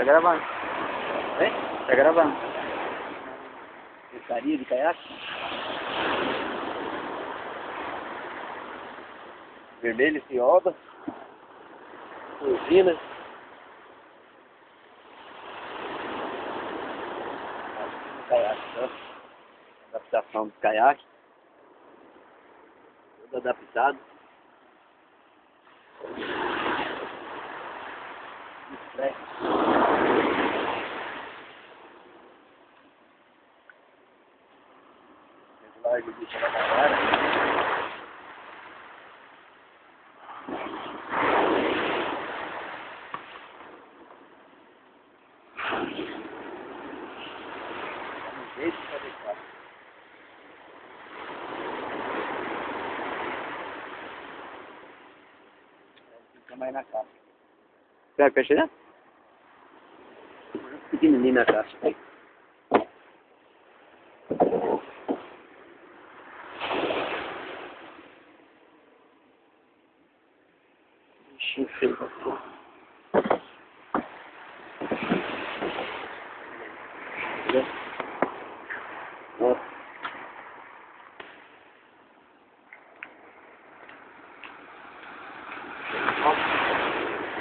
Tá gravando. Hein? Tá gravando. Pescaria de caiaque. Vermelho, fioda. Curvina. Caiaque, tá? Adaptação do caiaque. Tudo adaptado. Largo de na galera. Vamos ver se vai deixar. Fica mais na caixa. Pega o peixe dentro? Pequenininho na caixa. Bichinho feio. Ó.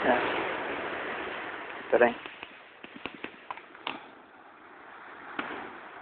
É. Pera aí.